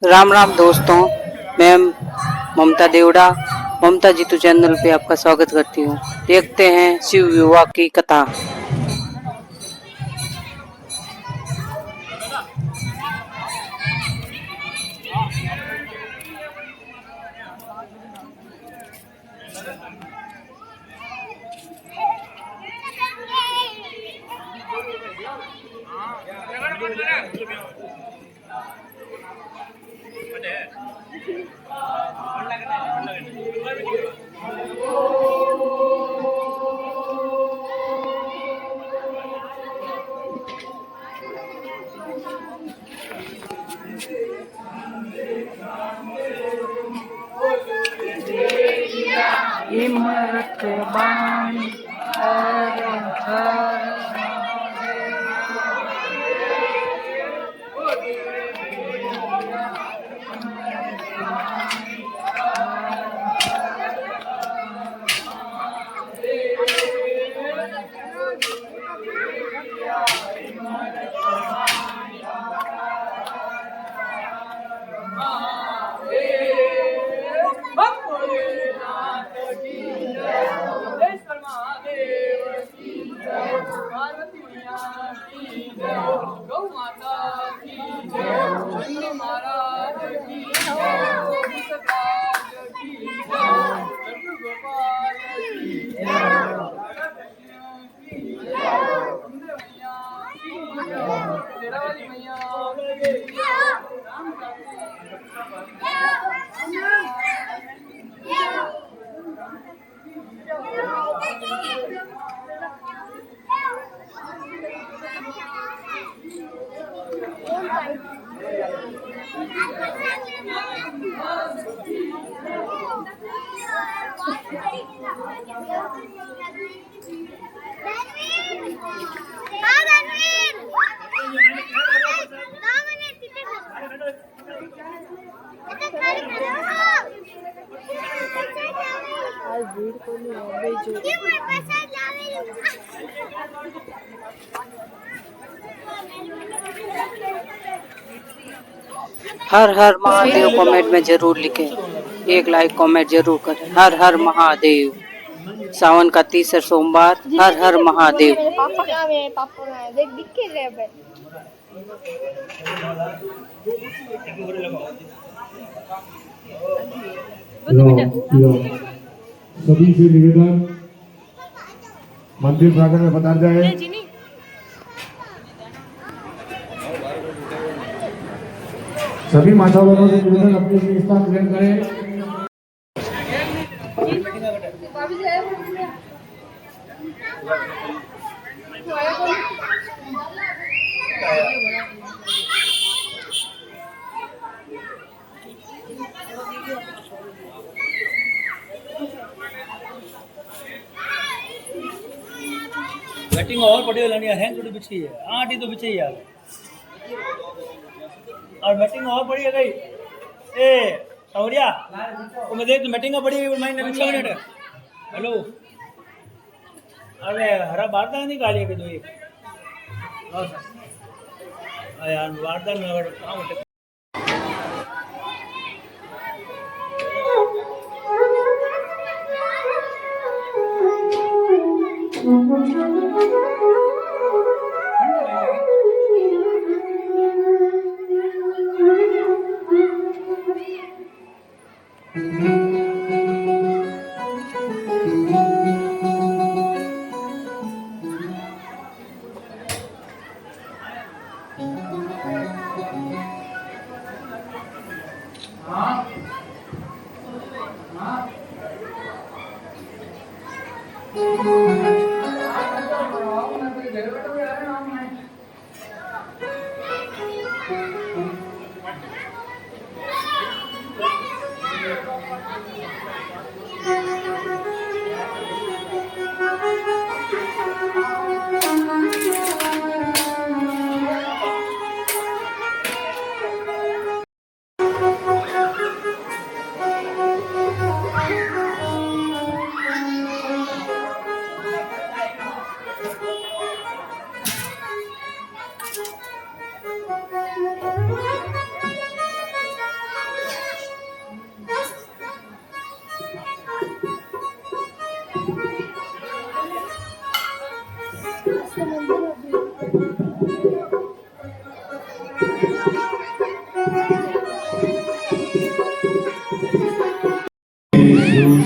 राम राम दोस्तों, मैं ममता देवड़ा ममता जीतू चैनल पे आपका स्वागत करती हूँ। देखते हैं शिव विवाह की कथा। इमरत बाणी हर हर हर हर महादेव कमेंट में जरूर लिखें। एक लाइक कमेंट जरूर करें। हर हर महादेव। सावन का तीसरा सोमवार। हर हर महादेव। सभी से निवेदन मंदिर प्रांगण में पधार जाए। सभी माता बहनों से निवेदन अपने अपने स्थान ग्रहण करें। बैटिंग और पड़ी वाला नहीं है, थोड़ी बिछी है, आटी तो बिछी है और बैटिंग और पड़ी है गई ए सौरिया तो मैं देख बैटिंग पड़ी है मैंने बिछा मिनट हेलो अरे हरा बारदा नहीं गाली के दो एक यार बारदा में काम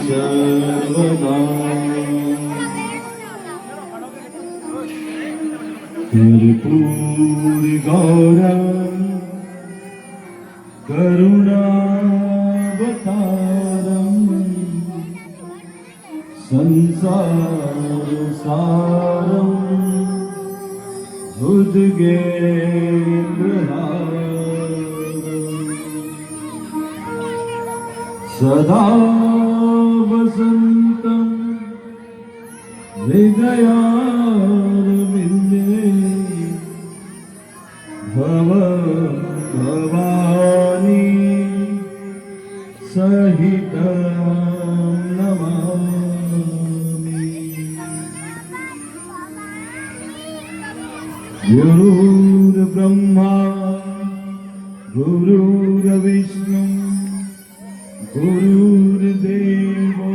सर्वदा कर्पूरि गौरं करुणावतारं संसारसारं भुजगेन्द्रहारं सदा वसन्तं हृदयारविन्दे भवानी सहितं नमामि। गुरुर्ब्रह्मा गुरुर्विष्णु गुरुर्देवो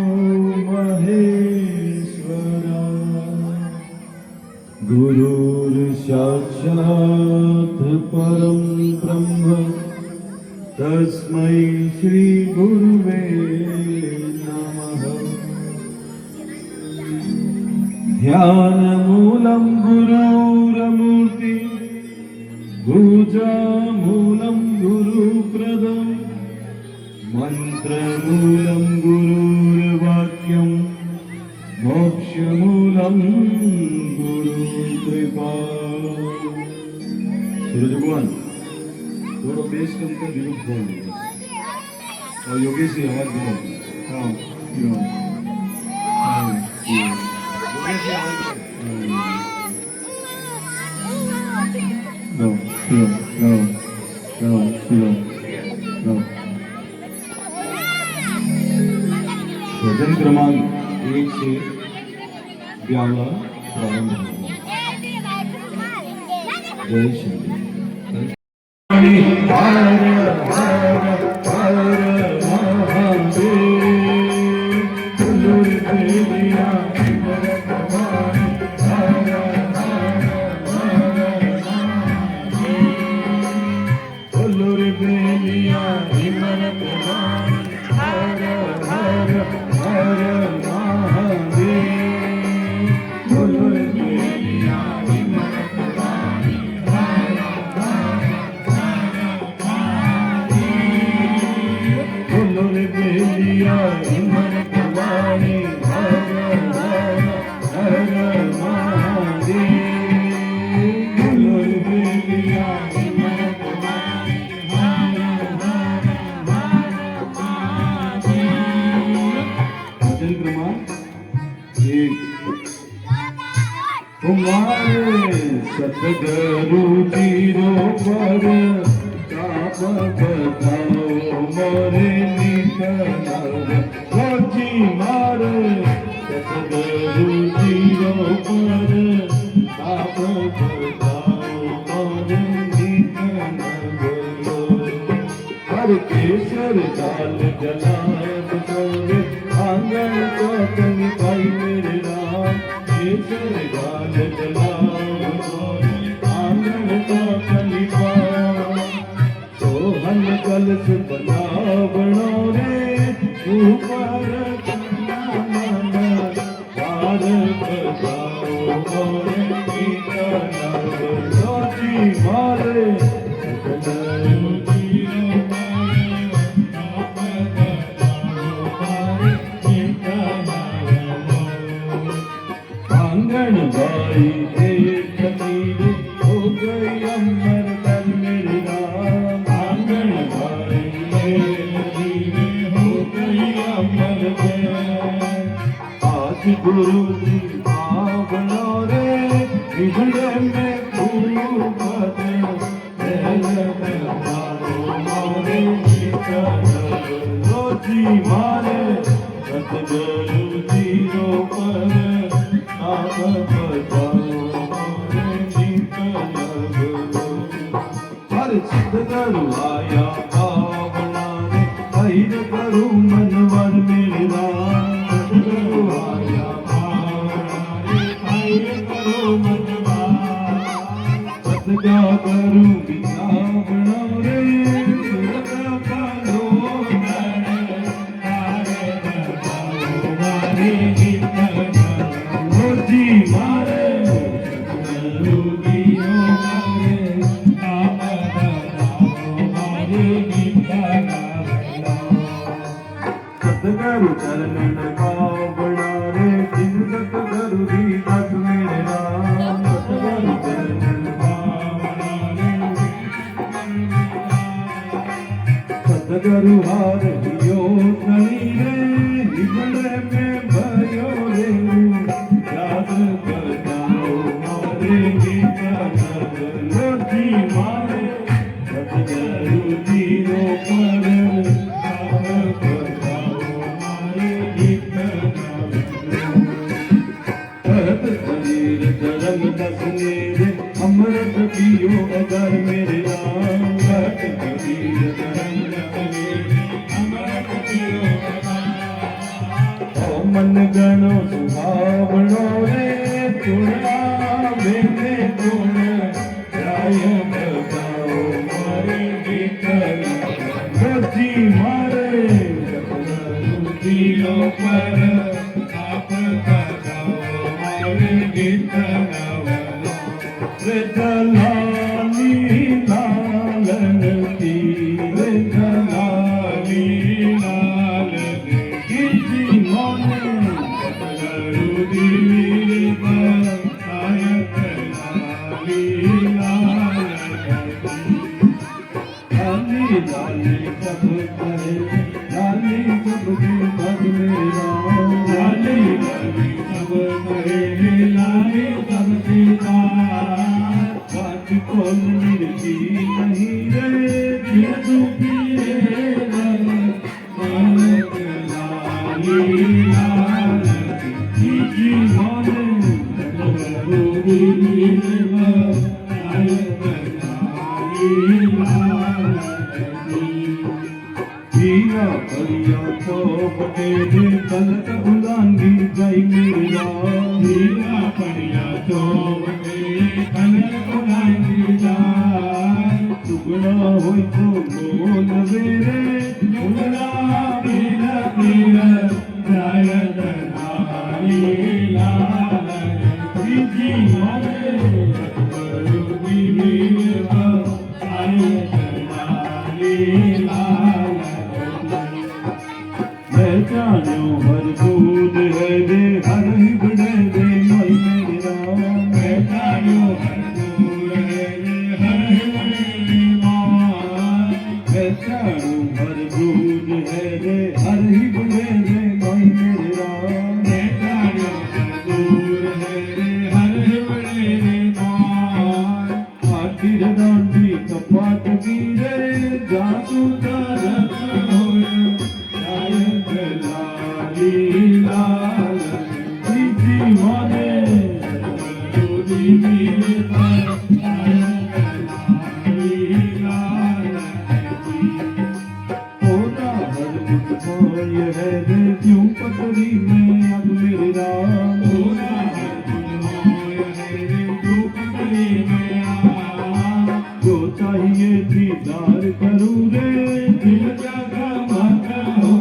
महेश्वरा गुरुर्साक्षात् परं ब्रह्म तस्मै श्री गुरुवे नमः। ध्यानमूलं गुरुरमूर्ति पूजामूलं गुरुप्रदम् मंत्रमूलं गुरुर्वाक्यं मोक्षमूलं गुरुकृपा। सूरज भगवान थोड़ा बेस कम कर विरुद्ध बोल और योगेश जी आवाज दो। हाँ योगेश जी आवाज दो। नो भजन क्रमांक 1 से 11 प्रारंभ होगा। जय श्री हर हर हर महादेव गुरुदेविया सतगुरु जीरो पर ताप बताओ मोरे निकलव सोची मारे। सतगुरु जीरो पर ताप बताओ मोरे निकलव हर केसर दाल जलाब तोरे आंगन को कनी पाई मेरे राम। केसर दाल जलाब सोहन कलश बनावणो रे ऊपर पार बजाओ मोरे सोची मारे। आंगन बाई एक तीर हो गई अमर तन मेरी राम। आंगन बाई एक तीर हो गई अमर तन। आज गुरु जी भावना रे बिगड़े में फूल बदे मारे रोजी मारे। सतगुरु जीरो पर आप बताओ मोरे निकलव हर सतगुरु आया पावना रे पैर करूं मनवर मेरे राम। सतगुरु आया सतगुरु चरण पावना रे जिन सतगुरु दी दस मेरे नाम सतगुरु चरण पावना रे सतगुरु हार हियो नहीं रे हिबड़े में भयो रे याद कर जाओ मारे गीता रोजी मारे सतगुरु जी रो पर अमृत पियो अगर मेरे राम घट कबीर धर्म रखने अमृत पियो ओ मन गणो सुहावणो रे तुणा बेने तुण राय बताओ मारे गीत रोजी मारे पियो पर आप बताओ मारे गीत लाली लालन की लाली लालन की मोने रुदी आयत लाली लाली लाली सब करे लाली सब भग मेरा लाली लाली सब करे लाली सब सीता कौन मिलती नहीं रे जिंदू की लाली लाली जी मोने रोदी हीरा भरिया तो बटे गलत भुलांगी गई मेरा हीरा भरिया तो बटे गलत भुलांगी जाए टुकड़ा हो तो बोल मेरे टुकड़ा मेरा मेरा जाय दनाली लाली जी मारे रुदी मेरा जाय दनाली मैं जानो हर दूध है दे हर हिबड़े दे मई मेरे राम मैं जानो हर दूध है दे हर हिबड़े दे मां मैं जानो हर दूध है दे हर हिबड़े दे मई मेरे राम मैं जानो हर दूध है दे हर हिबड़े दे मां आखिर डांडी कपाट की रे जासू तरफ होए क्यों पतरी में अब मेरे राम जो चाहिए दीदार करूँ रे दिल जगा माता हो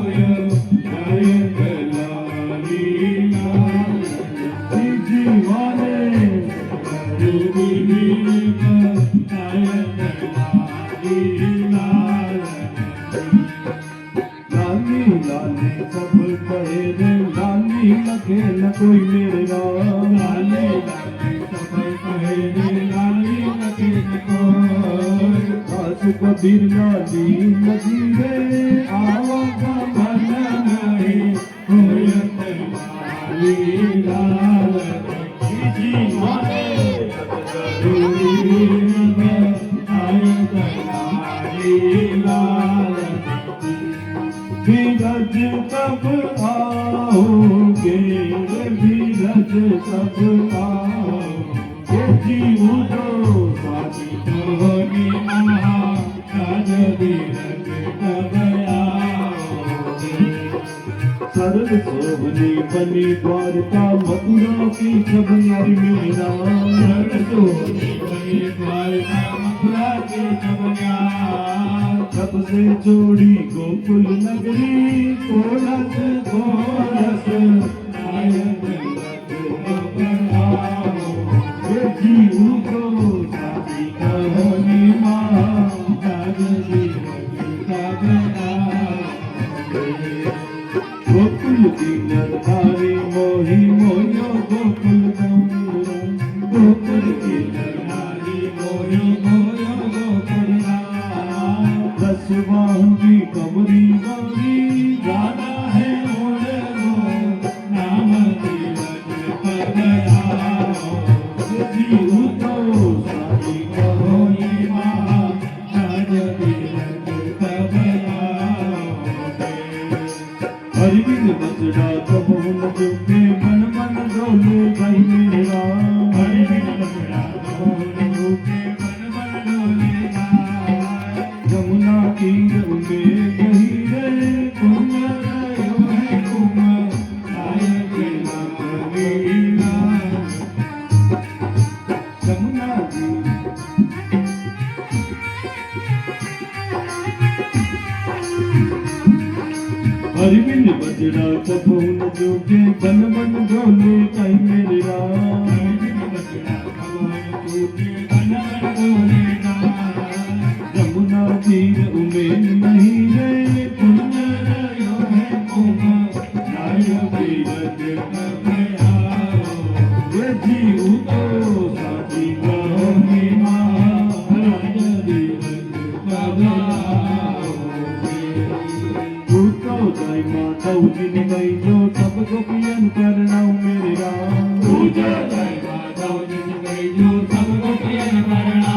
लाली लाली सब कहे रे लाली लगे न कोई मेरे राम लाली लाली सब कहे रे लाली लगे न कोई खास कबीर लाली लगी रे आवाज़ मन नहीं होयत लाली लाली जी मारे धीरज कब आओगे धीरज कब आओगे जीव दो स्वामी होनी महा काज धीरज कब आओगे सरल सोहनी बनी द्वारका मथुरा की सब नारी मेरा सरल सोहनी बनी द्वारका मथुरा की सब तब से जोड़ी गोकुल नगरी कोरस कोरस आयत ये जीव को साथी कहोनी माँ गोकुल की नरनारी मोही मोयो गोकुल गौरा गोकुल की नरनारी मोही मोयो गोकुल दस बाहु की कमरी गौरी गाना है ओढ़े वो नाम तीरथ पगया जीव तो सारी कहो ये महा राज तीरथ पगया हरिबिन बसड़ा कबूल चुके मन मन डोले भाई मेरे राम हरिबिन बसड़ा कबूल चुके मन मन डोले यमुना तीर में गहीरे पुण्य रयो है कुम आय के नाम वीरा यमुना जी हरिबिन बजड़ा कबूल जोगे बन बन डोले कई मेरे राम हरिबिन बजड़ा कबूल जोगे बन बन डोले यमुना तीर उमेन नहीं रे पुण्य रयो है कुम नाय तीरथ पगया ये जीव तो साची कहो हे महाराज तीरथ पगया तो जय माता जी ने गई जो सब गोपियन करनाऊ मेरे राम जय माता जी ने गई जो सब गोपियन करना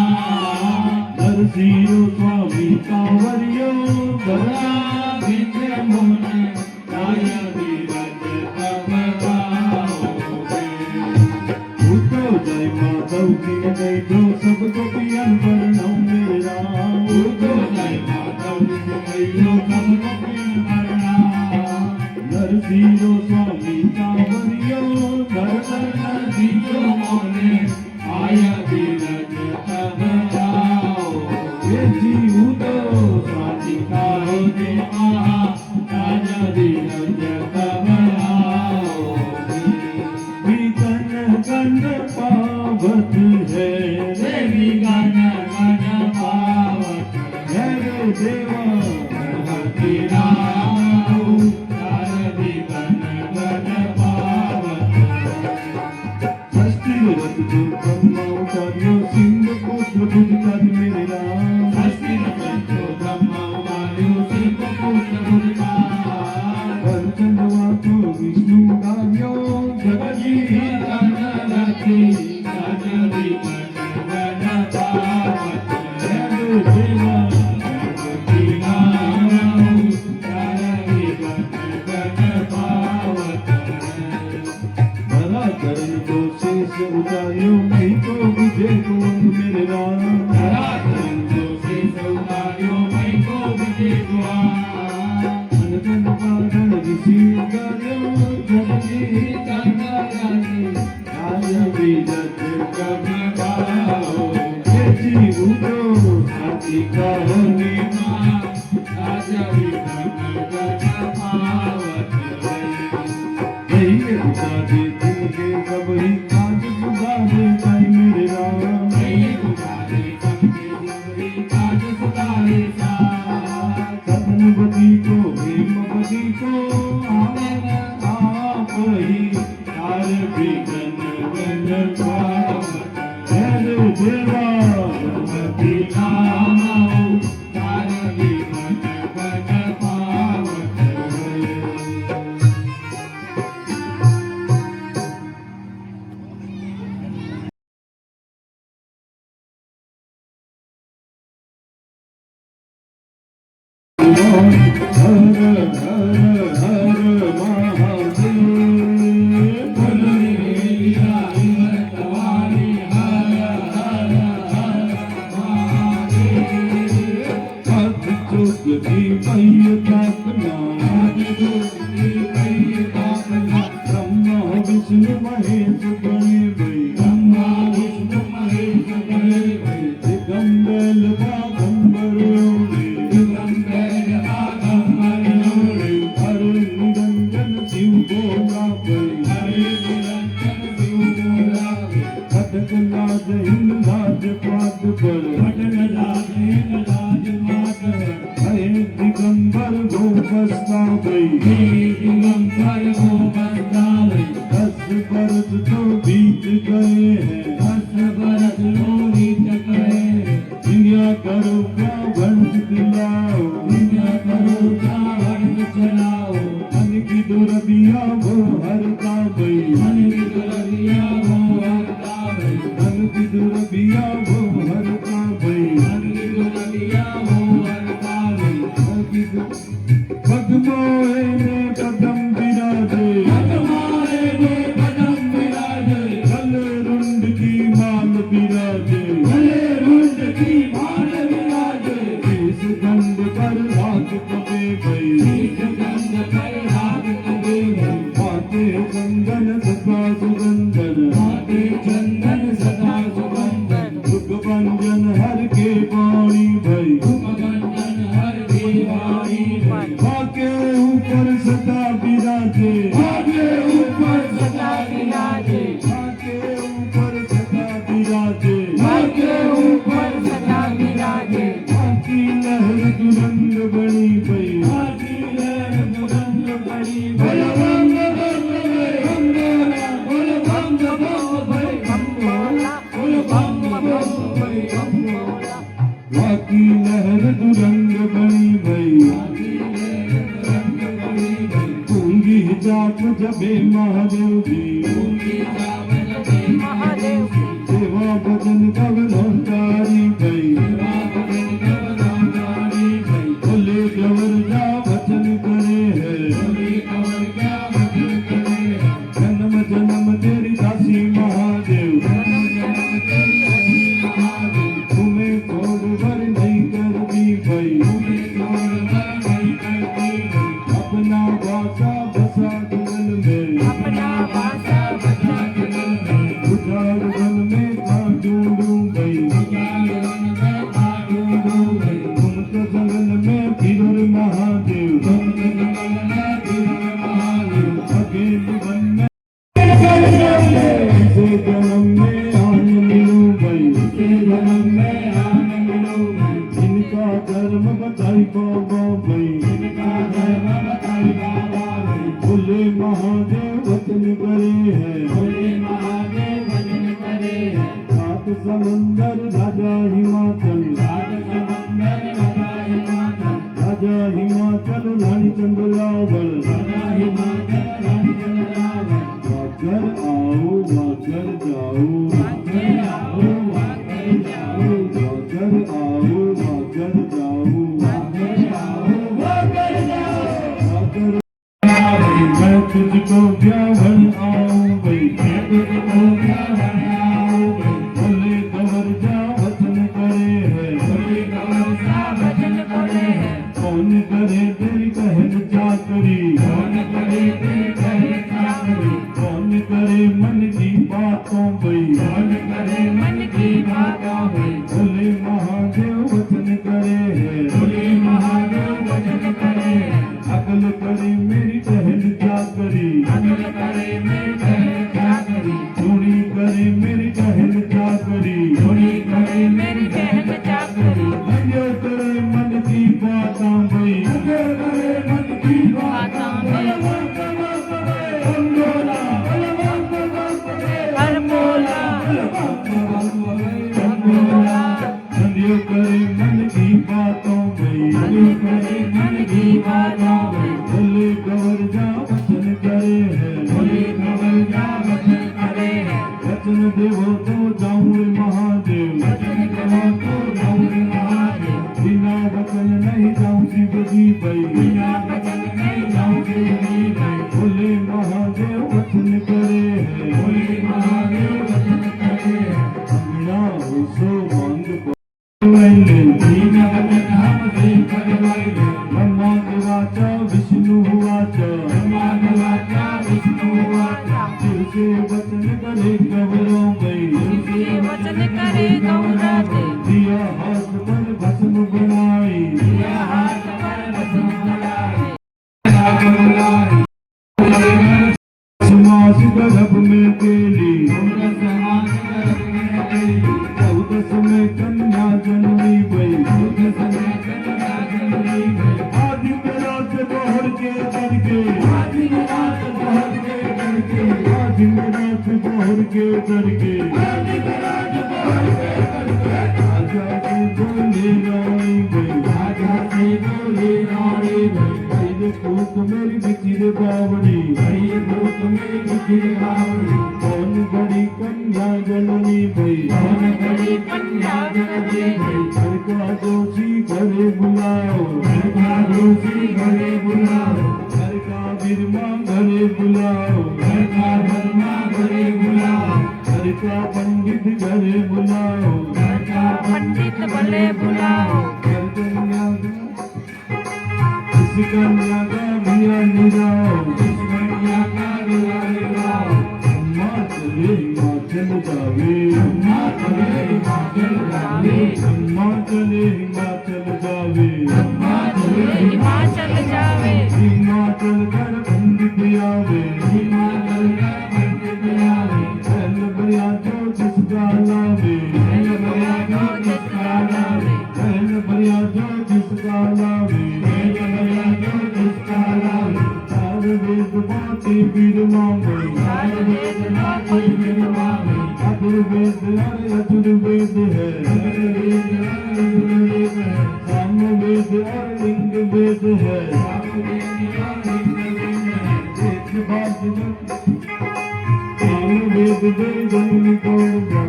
नरसिंह स्वामी कांवरियो गला विद्य मोहन राय तीरथ पगयाओगे तो जय माता जी ने गई जो सब गोपियन करनाऊ मेरे राम तो जय माता जी ने गई जो सब गोपियन नरसिंह स्वामी कांवरियो दर्शन नरसिंह मोने आया तीरथ पगयाओ ये जीव तो साची कहो हे महा राज तीरथ पगयाओ गण गण पावत है देवी गण गण पावत है रे देवा गणपति राम रथ जो ब्रह्मा उतारियो सिंह पुत्र बुद्ध कर मेरे राम रथ जो ब्रह्मा उतारियो सिंह पुत्र बुद्ध कर चंद्रमा को विष्णु गायो जगजी धन रखी राजरी गण पावत है देवा गणपति राम राजरी गण पावत भला करण को शेष उतारियो नहीं तो विजय को मेरे राम भला करण को शेष उतारियो नहीं तो विजय को अनगन पागल ऋषि उतारियो जगजी धन राखी राज तीरथ पगयाओ ये जीव तो साची कहो हे महा राज तीरथ पगयावत बुझा दे दिल के सब ही काज बुझा दे साई मेरे राम बुझा दे सबके सब ही काज बुझा दे सदन बदी को हेम बदी को आवन आप ही तार भी गण गण पावत है देवा गणपति राम तार भी गण गण पावत हर हर हर महादेव बोलिया तुम्हारी हर हर हर महादेव हाथ चुक की पैया ताकना हाथ चुक की पैया ताकना ब्रह्मा विष्णु महेश बने भाई ब्रह्मा विष्णु महेश बने भाई दिगंबर बागंबर पर दिगंबर वो बसता गई, दिगंबर वो बसता गई। 10 बरस तो बीत गए हैं, 10 बरस तो बीत गए हैं। दुनिया करो क्या वंश दिलाओ, दुनिया करो क्या वंश चलाओ। मन की दुर्बिया वो हरता गई, मन की दुर्बिया वो हरता गई। मन की दुर्बिया वो हरता गई, मन की दुर्बिया वो हरता गई। पद्मोए ने कदम विराजे, पद्मोए ने कदम विराजे। गले रुंड की माल विराजे, गले रुंड की माल विराजे। इस गंध पर रात कबे गई, इस गंध पर रात कबे गई। आते चंदन सदा सुगंधन, आते चंदन सदा सुगंधन। सुखभंजन हर के वाणी भई, सुखभंजन हर के वाणी भई। आगे ऊपर सदा विराजे, आगे ऊपर सदा विराजे। आगे ऊपर सदा विराजे, आगे ऊपर सदा विराजे। आकी लहर दुरंग बनी भई, आकी लहर दुरंग बनी भई। आकी लहर दुरंग बनी भई, गूंगी जाप जबे महादेव जी, सेवा भजन कवनोतारी भई। बोले गवर जा वचन करे है, जन्म जन्म तेरी दासी महादेव। तुम्हें छोड़ वर नहीं करती भई, अपना वासा बसा गगन में, उजाड़ वन में था ढूंढूं गई। तुम तो जंगल में फिर महादेव, अकेले वन में इसे जन्म में आन मिलूं गई, इसे जन्म में आन मिलूं गई। इनका धर्म बताई बाबा भई, इनका धर्म बताई बाबा भई। बोले महादेव वचन करे है, बोले महादेव वचन करे है। 7 समंदर राजा हिमाचल, 7 समंदर राजा हिमाचल। राजा हिमाचल रानी चंद्रावल, राजा हिमाचल रानी चंद्रावल। वाकर आओ वाकर जाओ, वाकर आओ वाकर जाओ। वाकर आओ वाकर जाओ, वाकर आओ वाकर जाओ। वाकर मैं तुझको ब्याहन आऊं गई, मैं तुझको ब्याहन आऊं गई। बोले गवर जा वचन करे है, बोले गवर जा वचन करे है। कौन करे तेरी कहन चाकरी, कौन करे तेरी कहन चाकरी। कौन करे मन की बातों भई, कौन करे मन की बातों भई। बोले महादेव वचन करे है, बोले महादेव वचन करे है। अकल करे मेरी कहन चाकरी, अकल करे मेरी कहन चाकरी। सुनी करे मेरी कहन चाकरी, सुनी करे मेरी कहन चाकरी। लगे करे मन की बातां भई, लगे करे मन की बातां भई। संध्यो करे मन की बातों भई, संध्यो करे मन की बातों भई। बोले गवर जा वचन करे है, बोले गवर जा वचन करे है। वचन देवो तो जाऊं रे महादेव, वचन देवो तो जाऊं रे महादेव। बिना वचन नहीं जाऊं शिव जी भई, बिना वचन नहीं जाऊं शिव जी भई। बोले महादेव वचन करे है, बोले महादेव वचन करे है। अंगना हो सो मांग ब्रह्मा वाचा विष्णु वाचा, ब्रह्मा वाचा विष्णु वाचा। शिव से वचन करे गौरों गई, शिव से वचन करे गौरों गई। दिया हाथ पर भस्म बनाई, दिया हाथ पर भस्म बनाई। समाज गर्भ में केली, समाज गर्भ में केली। 14 में कन्या जन्मी भई, 14 में कन्या जन्मी भई। करके राजा से बोले रानी गई राजा से बोले रानी गई मेरे कोत मेरी बिचिर बावड़ी मेरे कोत मेरी बिचिर बावड़ी कौन बड़ी कन्या जननी भई कौन बड़ी कन्या जननी भई घर का दोषी घरे बुलाओ घर का दोषी घरे बुलाओ घर का बिरमा घरे बुलाओ घर का बिरमा घरे बुलाओ घर का पंडित घरे बुलाओ घर का पंडित भले बुलाओ घर कन्या इस कन्या का बिया निराओ इस कन्या का बिया निराओ अम्मा चले हिमाचल जावे अम्मा चले हिमाचल जावे अम्मा चले हिमाचल जावे अम्मा चले हिमाचल जावे हिमाचल कर पंडित आवे हिमाचल कर पंडित आवे चल बरिया जो जिसका लावे चल बरिया जो जिसका लावे चल बरिया जो जिसका लावे चल बरिया जो जिसका लावे चार वेद बातें बीर मांगे चार वेद बातें बीर मांगे अधुर्वेद और अधुर्वेद है अधुर्वेद और अधुर्वेद है सामवेद और लिंग वेद है सामवेद दे जन्म कौन जा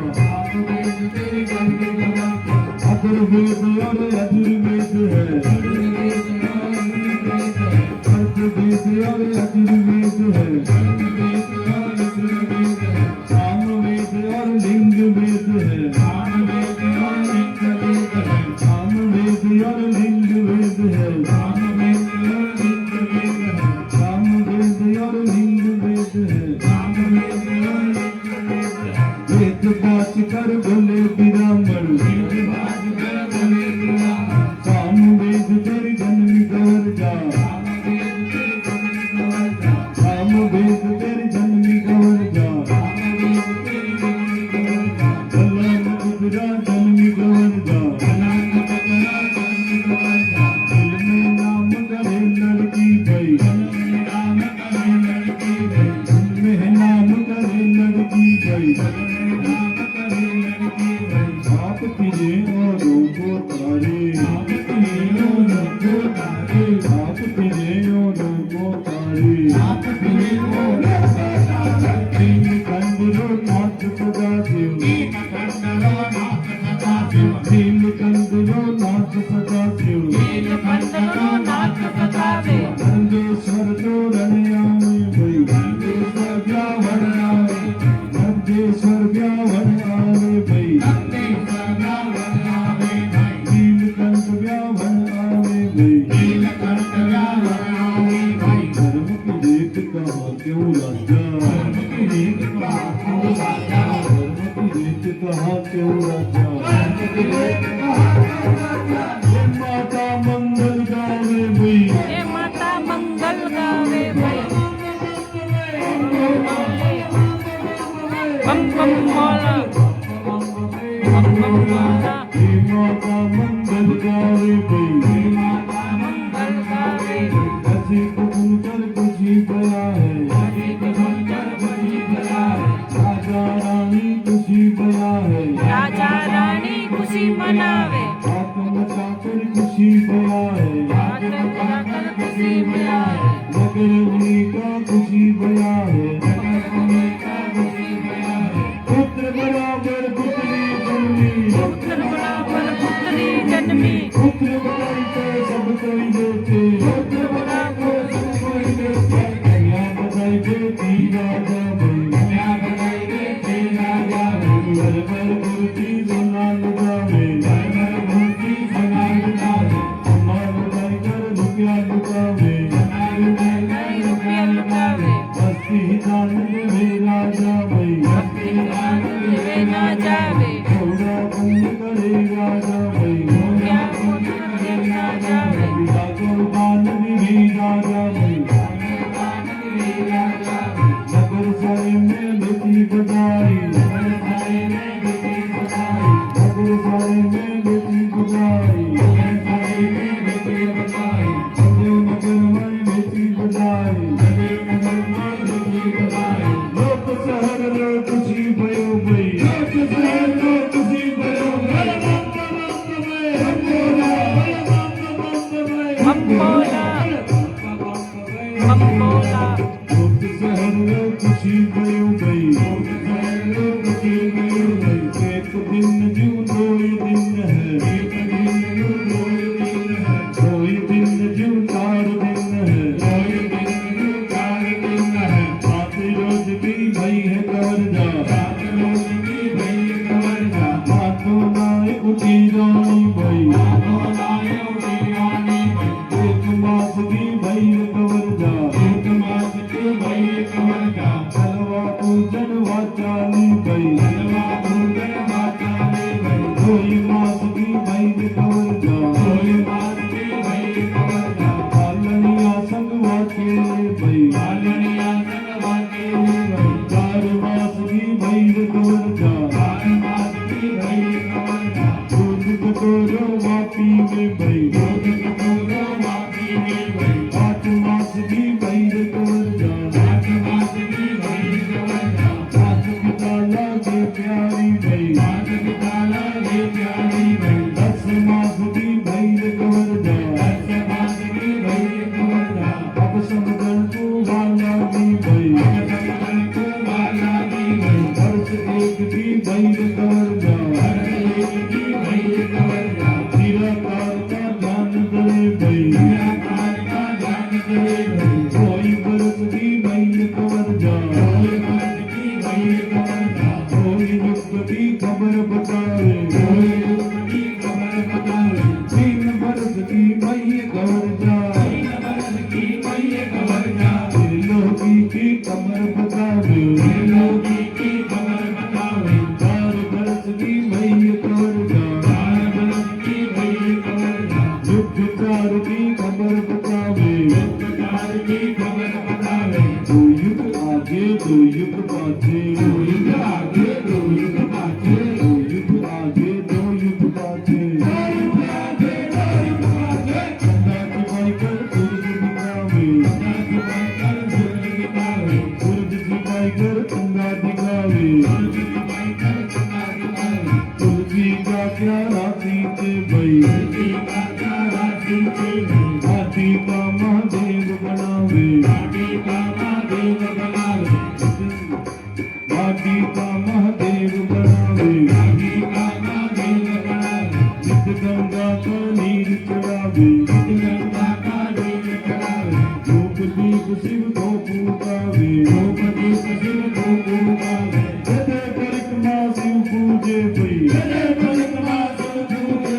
अधुर्वेद और अधुर्वेद है अधुर्वेद और अधुर्वेद है सामवेद और लिंग वेद है सामवेद और लिंग वेद है सामवेद और लिंग वेद है सामवेद और लिंग वेद है वेद बात कर बोले ब्राह्मण सामवेद कर जन्म कर जा सामवेद कर जन्म कर जा कल्याण कुतरा जन्म कर जा दिल में नाम करे लड़की भई दिल में नाम करे लड़की भई आप पिए और को तारे आप पिए और को तारे आप पिए और को तारे आप पिए और तीन कंदरो नाथ सदा शिव तीन कंदरो नाथ सदा शिव नंदेश्वर तो रनियामी भई नंदेश्वर ब्यावन आवे नंदेश्वर ब्यावन आवे भई नीलकंठ ब्यावन आवे भई धर्म की रीत कहा क्यों राजा धर्म की रीत कहा क्यों राजा माता मंगल गावे भई माता मंगल गावे भाई बम बम बोला बम बम बोला माता मंगल गावे भई मंगल गावे हसी को सुनकर खुशी भया है राजा रानी खुशी भया है राजा रानी खुशी मनावे हाथ मचाकर खुशी भया है हाथ मिलाकर खुशी मिलावे नगर मुनि का खुशी भया है पुत्र बराबर पुत्री जन्मी पुत्र बराबर पुत्री जन्मी पुत्र बराबर तो सब कोई देते पुत्र बराबर सब कोई देते कन्या बधाई देती राजा भई कन्या बधाई देती राजा भई घर घर मूर्ति सोना लुटावे घर घर मूर्ति सोना लुटावे अम्मा बधाई कर रुपया लुटावे रुपया लुटावे बस्ती दान देवे राजा भई भक्ति दान देवे ना जावे थोड़ा पुण्य करे राजा भई क्या पुण्य करे ना जावे राजा दान देवी राजा भई नगर सारे में बेटी बधाई नगर सारे में बेटी बधाई नगर सारे में बेटी बधाई नगर सारे में बेटी बधाई नगर में बेटी बधाई नगर में बेटी बधाई बची गयो भाई बची गयो भाई एक दिन जो दो दिन है एक दिन जो दो दिन है दो दिन जो 4 दिन है दो दिन जो 4 दिन है 7 रोज की भाई है कर्जा 7 रोज की भाई है कर्जा हाथों नाए उठी रानी भाई हाथों नाए उठी रानी भाई एक मास की भाई है कर्जा एक मास की भाई है कर्जा चलवा पूजन वाचाली भाई चलवा पूजन वाचाली भाई कोई मास की भाई है कर्जा कोई मास की भाई है कर्जा पालनिया संग वाचेले भाई पालनिया संग वाचेले भाई 4 मास की भाई है कर्जा 4 मास की भाई है कर्जा दूध कटोरो वापी में भाई दूध कटोरो वापी में भाई 8 मास की भाई है कर्जा 8 मास की भाई है कर्जा 7 पिताला के प्यारी भाई 7 पिताला के प्यारी भाई 10 मास की भाई है कर्जा 10 मास की भाई है कर्जा अब समझन को वाला दी भाई अब समझन को वाला दी भाई वर्ष एक की भाई है कर्जा वर्ष एक की भाई है कर्जा निराकार का ध्यान करे भाई निराकार का ध्यान करे भाई कोई वर्ष की भाई है कर्जा कोई वर्ष की भाई है कर्जा कोई युग की खबर बताए कोई युग की खबर बताए 3 वर्ष की भाई है कर्जा 3 वर्ष की भाई है कर्जा त्रिलोकी की खबर बतावे त्रिलोकी की खबर बतावे 4 वर्ष की भाई है कर्जा 4 वर्ष की भाई है कर्जा युग 4 की खबर बतावे युग 4 की खबर बतावे 2 युग आगे 2 युग पाछे 2 युग आगे 2 युग पाछे 2 युग आगे 2 युग पाछे 2 युग आगे 2 युग पाछे चंदा की भाई कर सूरज दिखावे चंदा की भाई कर सूरज दिखावे सूरज की भाई कर चंदा दिखावे सूरज की भाई कर चंदा दिखावे तुलसी का क्या राशि थे भाई तुलसी का क्या राशि थे भाई हाथी का महादेव बनावे हाथी का महादेव बनावे हाथी का महादेव बनावे हाथी का महादेव बनावे नित गंगा का नीर चढ़ावे नित गंगा का नीर चढ़ावे धूप दीप शिव को पूजावे धूप दीप शिव को पूजावे हृदय परिक्रमा शिव पूजे भाई हृदय परिक्रमा शिव पूजे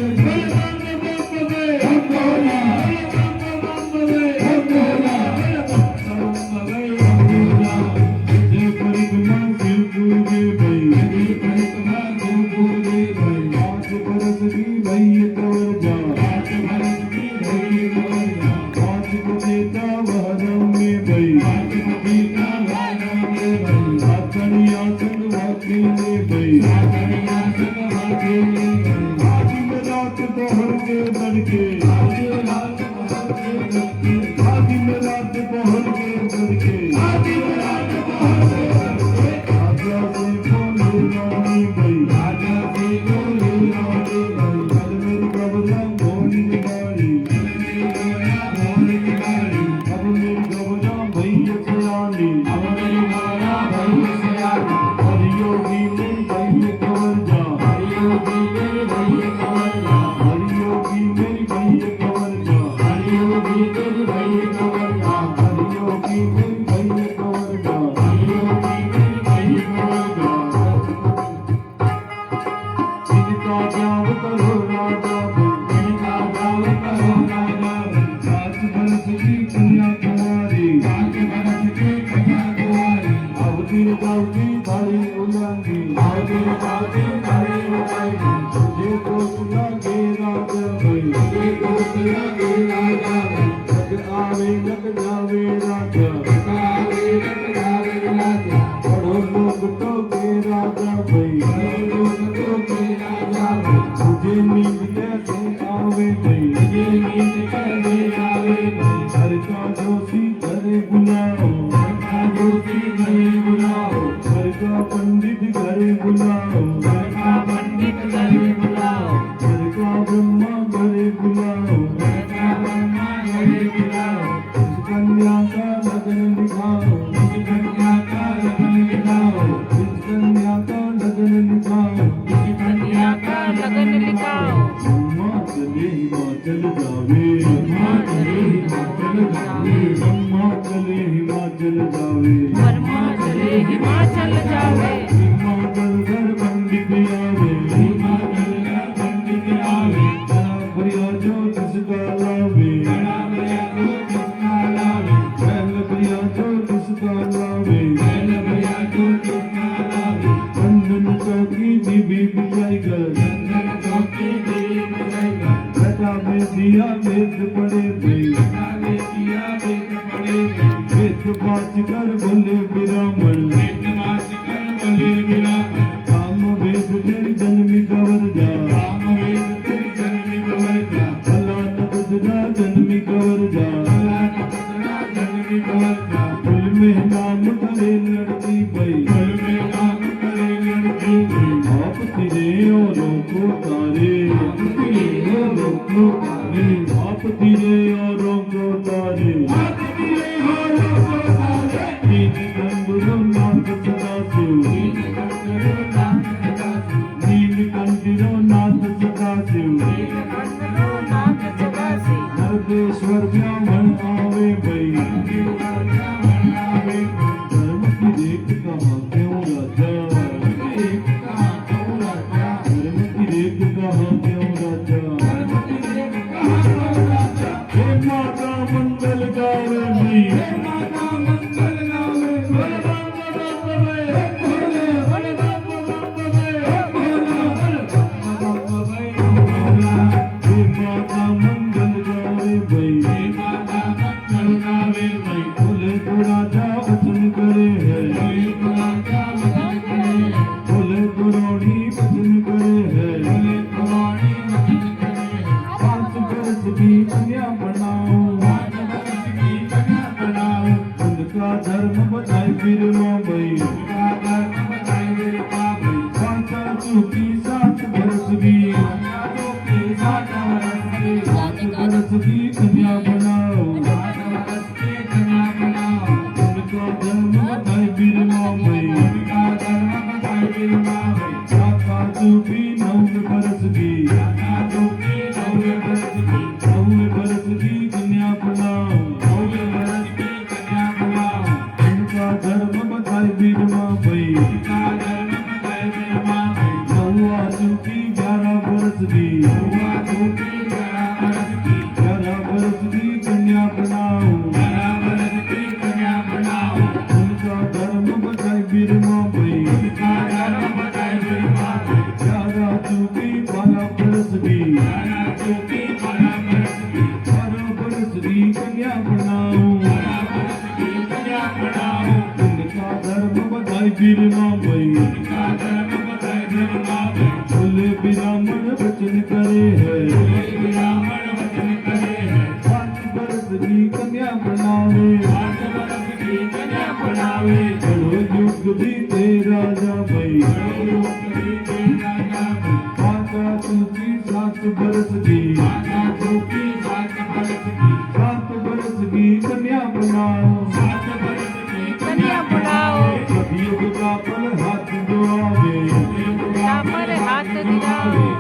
पंडित घरे बुलाओ, पंडित घरे बुलाओ, घर का ब्रह्मा घरे बुलाओ, कन्या का लगन दिखाओ, कन्या का बाच कर बोले ब्राह्मण काम वेद तेरी जन्मी कवर जा अल्लाह तबदरा जन्मी कवर जा फुल में नाम करे लड़की भाई आप तेरे औरों को तारे आप तेरे औरों को तारे नील कंगरो नाथ सदा शिव नील कंगरो नाथ सदा शिव नरदेश्वर ब्राह्मण आवे भई धर्म की रेख कहाँ क्यों राजा धर्म की रेख कहाँ क्यों राजा हे माता मंगल गावे भई धर्म बताए फिर भाई पांचा चूकी 7 बरस की 7 बरस की कन्या बनाओ उनका धर्म बताए फिर भाई पांचा चूकी 9 बरस की 9 बरस की कन्या बनाओ धर्म बताए बीरमा भई नौवा चूकी 11 बरस की 11 बरस की कन्या बनाओ उनका धर्म बताए बीरमा भई 11 चूकी 12 बरस की 12 बरस की कन्या बनाओ धर्म बताए बीरमा भई बोले ब्राह्मण वचन करे है 5 बरस की कन्या बनावे चलो युग भी तेरा जा भई माता चूकी 7 बरस की 7 बरस की कन्या बनाओ युग का पल हाथ दुआवे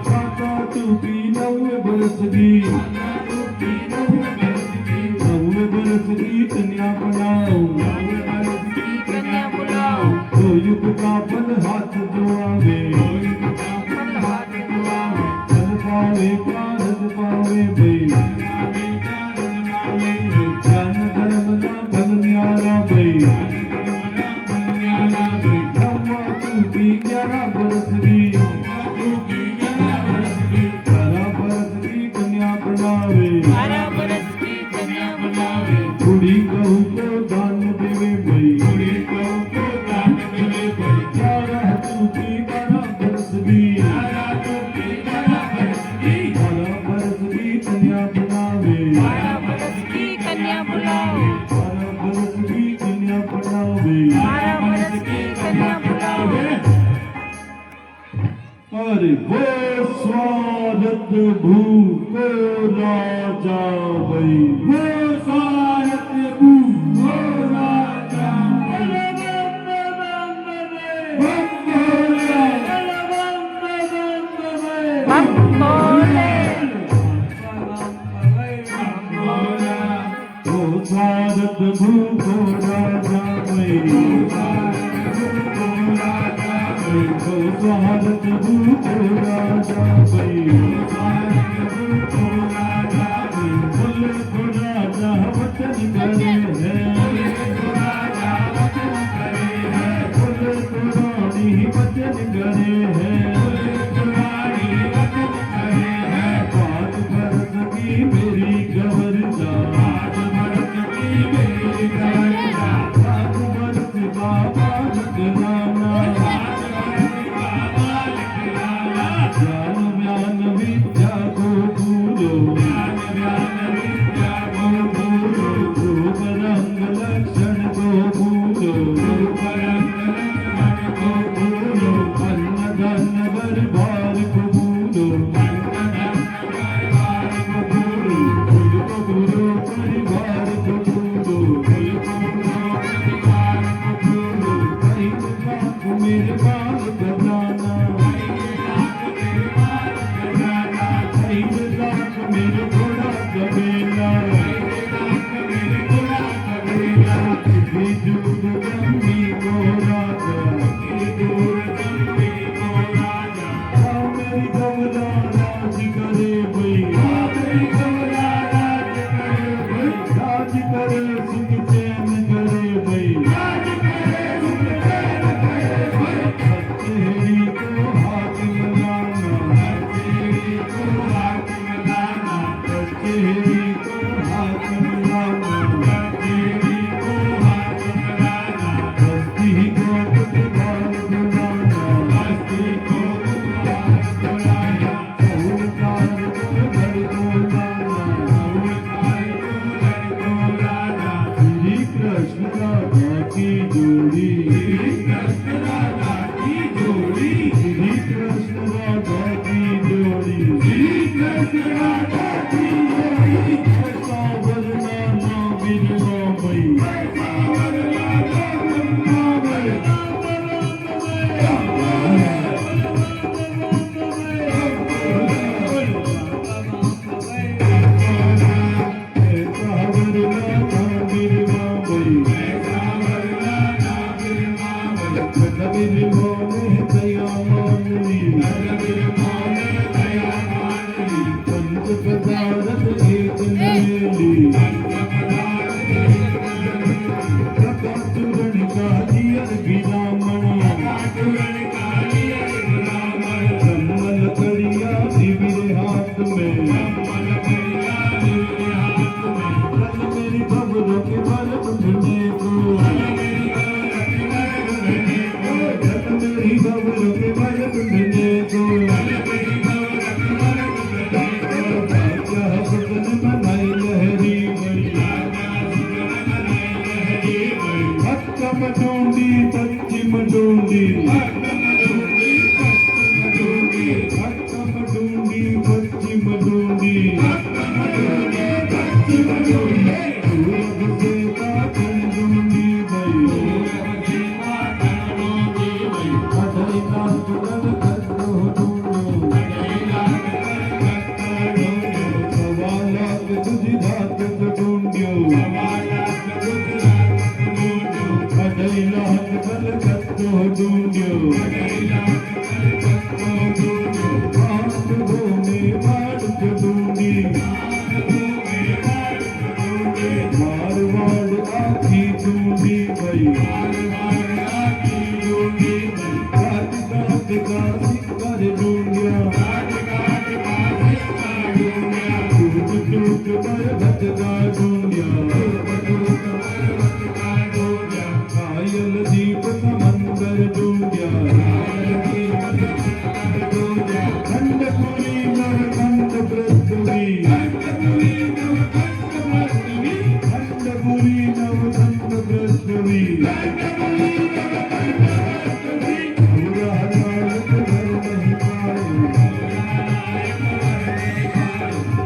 माता चूकी 9 बरस की 9 बरस की कन्या बनाओ तो युग का पल हाथ दुआवे चल पावे कारज पावे भई ज्ञान धर्म ना भल न्यारा भई 11 बरस की 12 बरस की कन्या बनावे कुड़ी कहू को दान देवे भई 11 चूकी 12 बरस की 12 बरस की कन्या बनावे 12 बरस की कन्या बनावे अरे वो स्वागत भूको राजा भई वो स्वागत भूको राजा स्वागत भूको राजा भई स्वागत भूको राजा भई बोले को राजा वचन करे है बोले को रानी वचन करे है 5 बरस की मेरी गवर जा करे सुख चैन करे भाई हथेली को हाथ मिलाना हथेली को हाथ मिलाना हथेली को हाथ मिलाना हथेली को हाथ मिलाना हस्ती को कुतवाल बुलाना हस्ती को कुतवाल बुलाना ओंकार को घर को लाना ओंकार को घर को लाना श्री कृष्ण राधा की जोड़ी श्री कृष्ण राधा की जोड़ी श्री कृष्ण राधा की जोड़ी श्री कृष्ण राधा की जोड़ी सावर नाना बिरवा भई सावर नाना बिरवा भई सावर नाना बिरवा भई कबीर मोने दया मानली पंच पदारथ एक मेली प्रकाशुरण कालियर गिरामण कमल कड़िया शिविर हाथ में कल मेरी खबरों के बल उठने को मेरी खबरों के बल उठने को क्या सपन बनाई लहरी बड़ी हक्कम डूंडी पश्चिम डूंडी हक्कम डूंडी पश्चिम डूंडी पूरब से पाटन डूंडी भई अधई नाथ कर कद्दो डूंडो सवा लाख तुझी धात डूंड्यो अधई नाथ कर कद्दो डूंड्यो पांच भूमि मार्ग डूंडी मारवाड़ आखी डूंडी भई घाट घाट का सिक्कर डूंडिया टूट टूट पर भटका डूंडिया कायल दीप समंदर डूंडिया खंडपुरी नवखंड पृथ्वी खंडपुरी नवखंड पृथ्वी पूरा हरियाणा घर नहीं पायो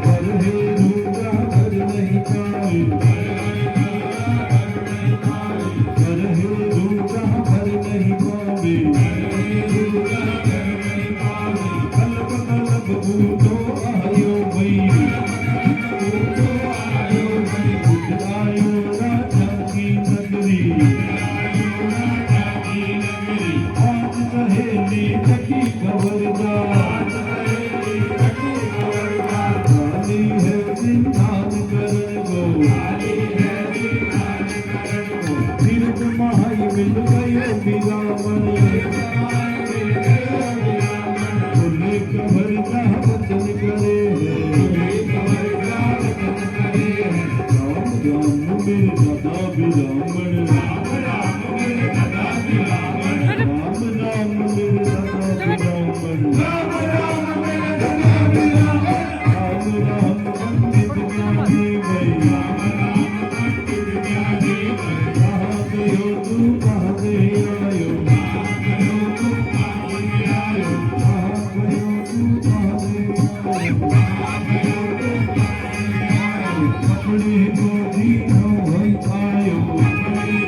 पर हे रूजा घर नहीं पायो पर हे रूजा घर नहीं पावे कल्प कल्प बूटो आयो भई आयो राजा की नगरी आज सहेली सखी खबरदार गाली है सिंधान कर गो तीर्थ महाई मिल गयो बिरामण बोले खबरदा वचन करे राम राम मेरे दादा बिरामण राम राम मेरे दादा बिरामण राम राम मेरे दादा बिरामण राम राम मेरे दादा बिरामण राम राम पंडित ज्ञानी भई राम राम पंडित ज्ञानी भई कहाँ गयो तू कहाँ से आयो कहाँ गयो तू कहाँ से आयो कहाँ गयो तू कहाँ से आयो कहाँ गयो तू कहाँ से आयो अपनी गोदी नो भई आयो अपनी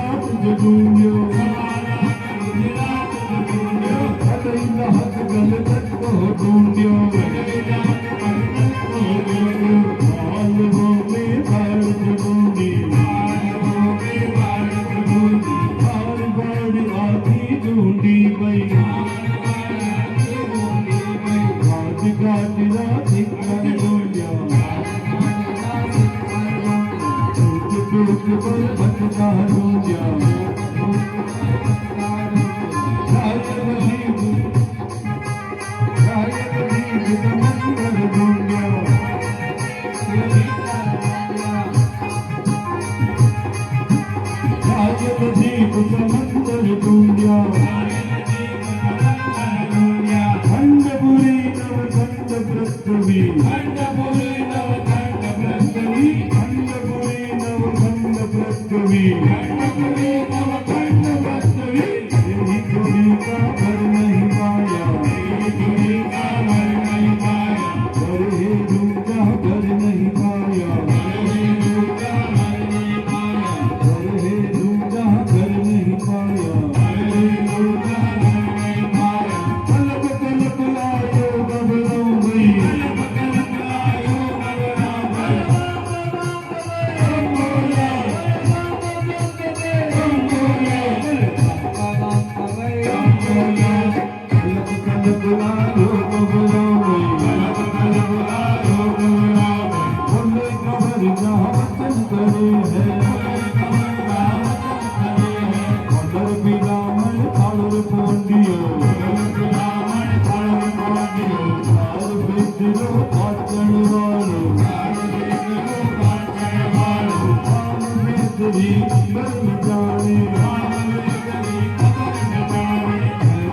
गुजरात जगूंडियो अदई लहत गल तक को ढूंढियो मालवों में बाढ़ जगूंडी बार बार आती ढूंढी गई गाज गाज रात कर ढूंढिया टूट पर भटका ढूंढिया शायद नजीब समंदर ढूंढिया शायद नजीब समंदर ढूंढिया खंडपुरी नवखंड पृथ्वी खंडपुरी नवखंड पृथ्वी यही दूरी का घर नहीं पाया पर हे दूजा घर नहीं पाया पर हे दूजा घर नहीं पाया कल्प कल्प लायो बबलो गई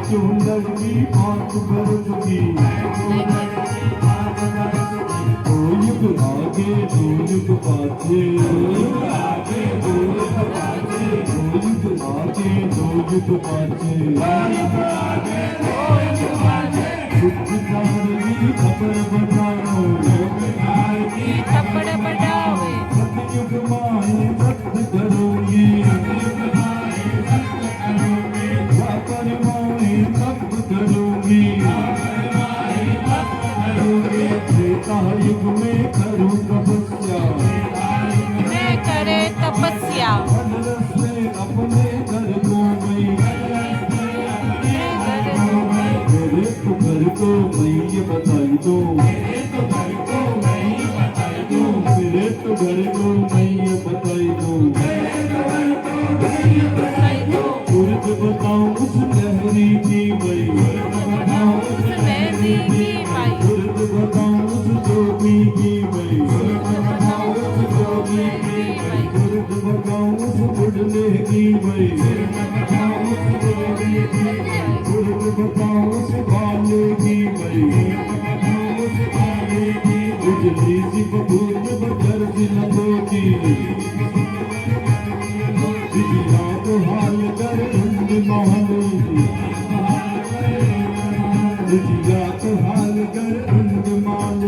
चुंदर की आंख बरस की दो युग आगे दो युग पाछे दो युग आगे दो युग पाछे सुखदार की खबर बताओ सतयुग माए सत्य करोगे द्वापर माए तप करोगे त्रेता युग में करूं तपस्या मैं करे तपस्या वनरस में अपने घर को गई मेरे तो घर को मैं ये बताई दो मेरे तो घर को मैं ये बताई दो उर्द बताऊं उस लहरी की मई उर्द बताऊं उस जोगी की मई उर्द बताऊं उस बुढ़ने की मई उर्द बताऊं उस बाले की मई उजली सी बबूल बकर सी लबोटी दिया तो हाल कर उंड मोहन दिया तो हाल कर उंड मान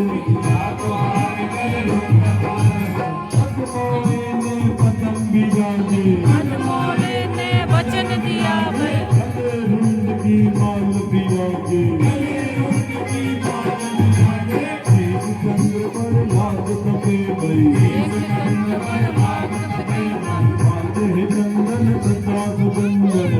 अकमोले ने पतंग बिगाजे अनमोले ने वचन दिया रुंड की माल बिगाजे एक चंद्र पर लाग तपे भई चंदन प्रताप बंदन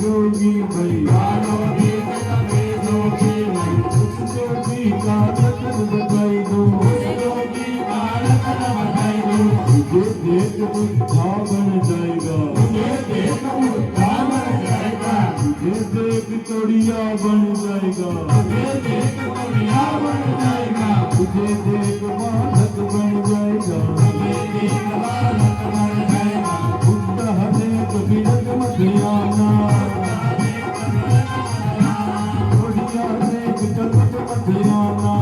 जोगी भाई उस जोगी का लखन बताई दो तुझे देख बुद्धा बन जाएगा तुझे देख तोड़िया बन जाएगा तुझे देख बालक बन जाएगा बुद्धा देख बिरक मत आना तोड़िया देख चलत मत आना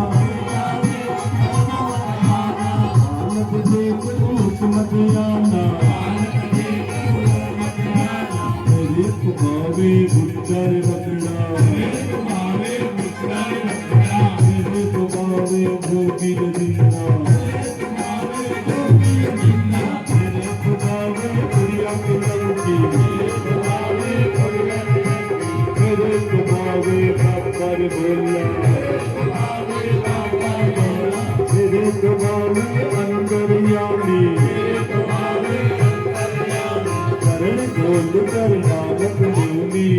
बालक देख ऊट मत आना मेरे कुमावे बुद्धर रखना मेरे कुमावे भोगी रखना मेरे कुमावे प्रिया कुलंकी मेरे कुमावे बापर बोलना मेरे कुमावे अंतर्यामी करण गोल कर नामक लूंगी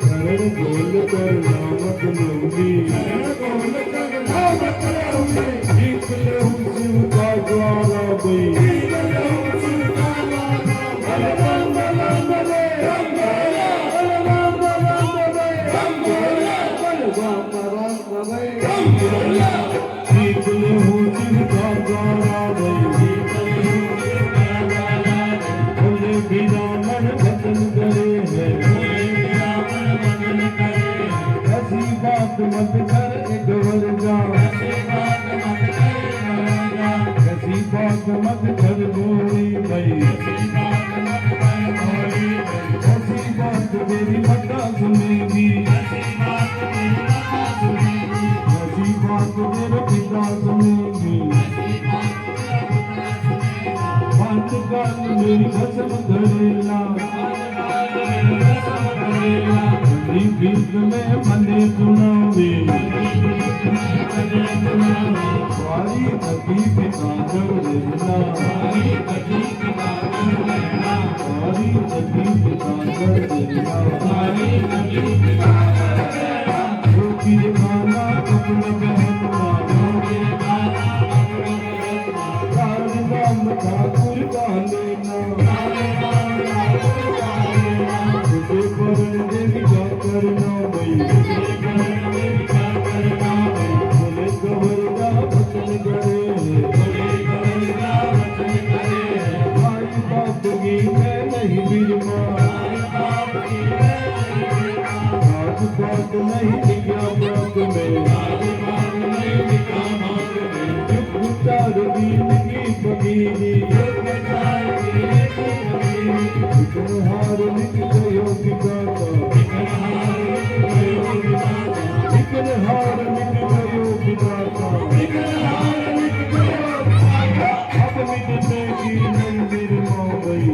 करण गोल कर नामक लूंगी निकले हूँ शिव का द्वारा भाई निकले हूँ शिव का द्वारा भाई बोले बिना मन बदन करे है ऐसी बात मत कर एक वर्गा ऐसी बात मत कर गोरी भाई ऐसी बात मेरी माता सुनेगी ऐसी बात मेरे पिता सुनेगी बात कर मेरी कसम करेला बीच में मने सुनावे वारी कभी पिता कर लेना वारी कभी पिता कर लेना रोटी खाना अपने बहन राम ठाकुर का लेना तुझे करण देवी का करना भाई बोले कबर का वचन करे भाई बाप की मैं नहीं बिरमा आज बात नहीं लिया बात में चार दीन की बगीनी हार लिख गयो पिताता हार लिख गयो पिताता अब मिटने की मंदिर माँ गई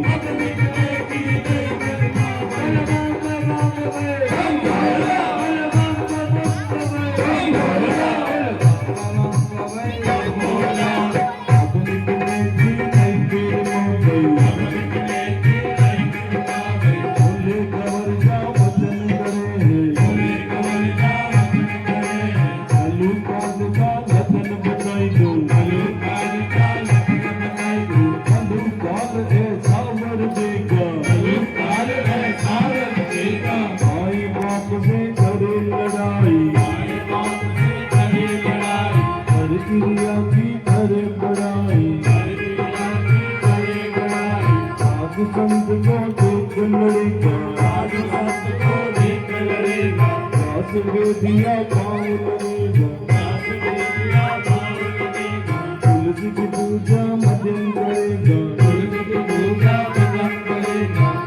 दिया पाँव लगेगा तुलसी की पूजा मजन करेगा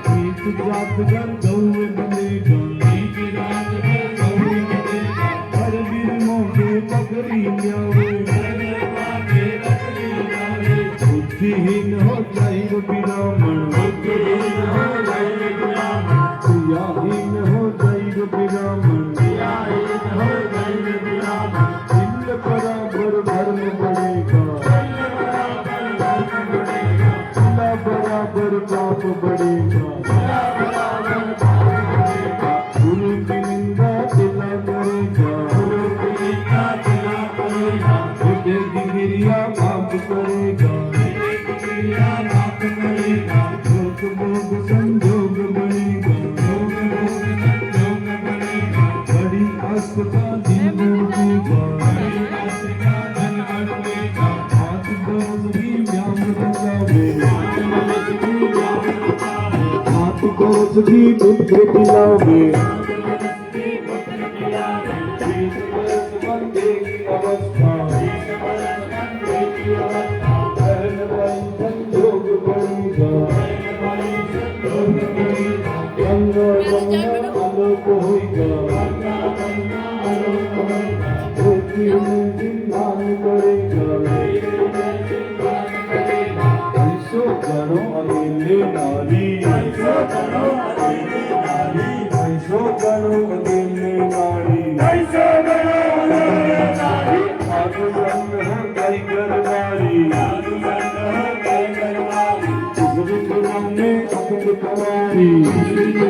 गीत जात कर गौर बनेगा हर गिरमों के बकरी बुद्धिहीन हो जाएगा ब्राह्मण क्रियाहीन हो जाएगा ब्राह्मण बराबर धर्म बढ़ेगा बराबर पाप बढ़ेगा। पड़ेगा गुरु की निंदा तिला करेगा हृदय की गिरिया माफ करेगा लोक भोग संजोग बनेगा बड़ी आस्था दिन बढ़ेगा हाथ दर्द भी व्याम लगावे हाथ दर्द भी दुख पिलावे बंदे की अवस्था संजोग बनेगा गंगा जमुना आलोक होगा ऐसो करो अकेले नारी ऐसो करो अकेले नारी साधु संग है कई करवारी में अकड़ कवारी